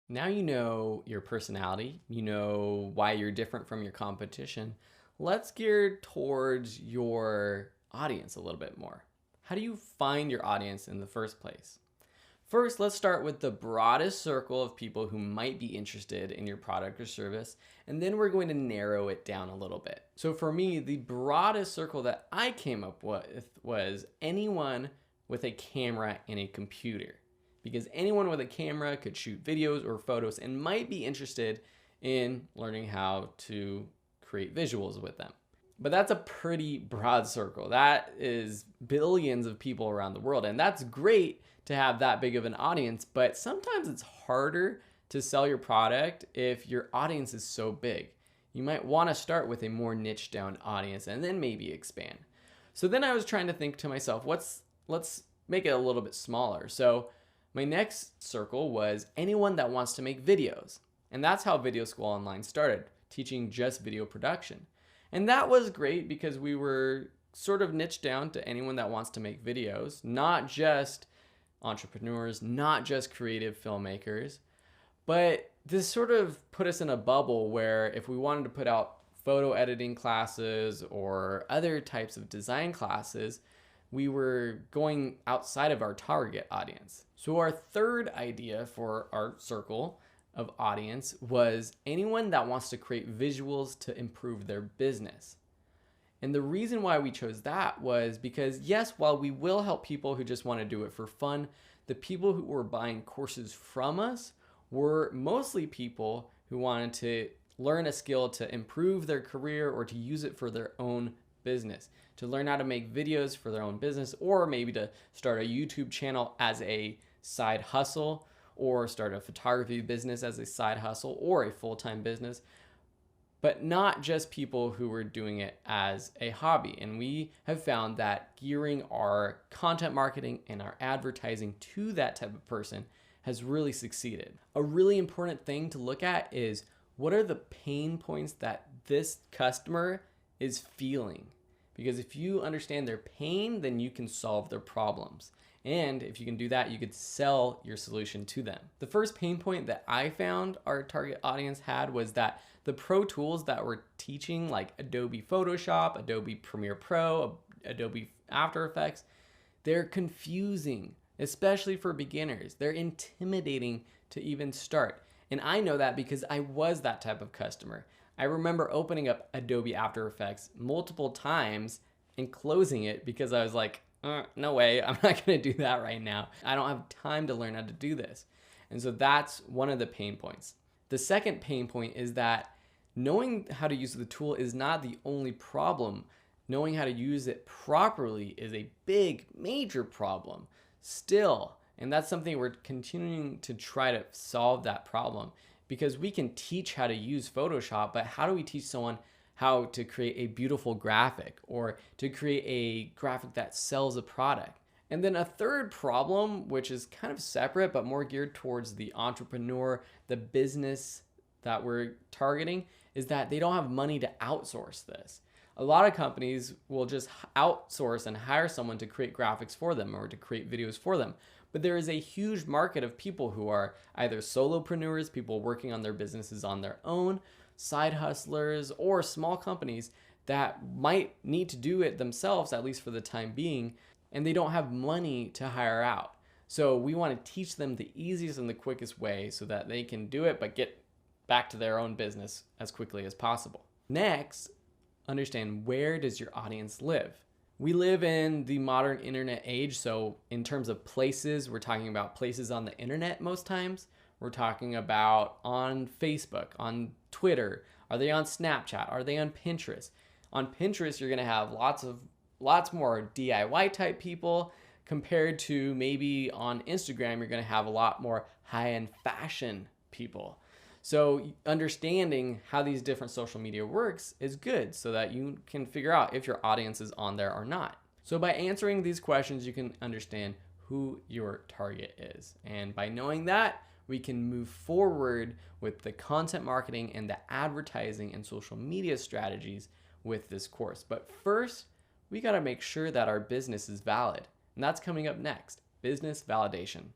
Now you know your personality, you know why you're different from your competition. Let's gear towards your audience a little bit more. How do you find your audience in the first place? First, let's start with the broadest circle of people who might be interested in your product or service, and then we're going to narrow it down a little bit. So for me, the broadest circle that I came up with was anyone with a camera and a computer, because anyone with a camera could shoot videos or photos and might be interested in learning how to create visuals with them. But that's a pretty broad circle. That is billions of people around the world. And that's great to have that big of an audience, but sometimes it's harder to sell your product if your audience is so big. You might want to start with a more niche down audience and then maybe expand. So then I was trying to think to myself, let's make it a little bit smaller. So my next circle was anyone that wants to make videos. And that's how Video School Online started, teaching just video production. And that was great because we were sort of niched down to anyone that wants to make videos, not just entrepreneurs, not just creative filmmakers. But this sort of put us in a bubble where if we wanted to put out photo editing classes or other types of design classes, we were going outside of our target audience. So our third idea for our circle of audience was anyone that wants to create visuals to improve their business. And the reason why we chose that was because, yes, while we will help people who just want to do it for fun, the people who were buying courses from us were mostly people who wanted to learn a skill to improve their career or to use it for their own business, to learn how to make videos for their own business, or maybe to start a YouTube channel as a side hustle, or start a photography business as a side hustle or a full-time business, but not just people who were doing it as a hobby. And we have found that gearing our content marketing and our advertising to that type of person has really succeeded. A really important thing to look at is what are the pain points that this customer is feeling? Because if you understand their pain, then you can solve their problems. And if you can do that, you could sell your solution to them. The first pain point that I found our target audience had was that the pro tools that we're teaching, like Adobe Photoshop, Adobe Premiere Pro, Adobe After Effects, they're confusing, especially for beginners. They're intimidating to even start. And I know that because I was that type of customer. I remember opening up Adobe After Effects multiple times and closing it because I was like, no way, I'm not gonna do that right now. I don't have time to learn how to do this. And so that's one of the pain points. The second pain point is that knowing how to use the tool is not the only problem. Knowing how to use it properly is a big, major problem still. And that's something we're continuing to try to solve that problem, because we can teach how to use Photoshop, but how do we teach someone how to create a beautiful graphic or to create a graphic that sells a product? And then a third problem, which is kind of separate but more geared towards the entrepreneur, the business that we're targeting, is that they don't have money to outsource this. A lot of companies will just outsource and hire someone to create graphics for them or to create videos for them. But there is a huge market of people who are either solopreneurs, people working on their businesses on their own, side hustlers, or small companies that might need to do it themselves, at least for the time being, and they don't have money to hire out. So we want to teach them the easiest and the quickest way so that they can do it, but get back to their own business as quickly as possible. Next, understand, where does your audience live? We live in the modern internet age, so in terms of places, we're talking about places on the internet most times. We're talking about on Facebook, on Twitter. Are they on Snapchat? Are they on Pinterest? On Pinterest, you're gonna have lots more DIY type people compared to maybe on Instagram, you're gonna have a lot more high-end fashion people. So understanding how these different social media works is good so that you can figure out if your audience is on there or not. So by answering these questions, you can understand who your target is. And by knowing that, we can move forward with the content marketing and the advertising and social media strategies with this course. But first, we gotta make sure that our business is valid. And that's coming up next, business validation.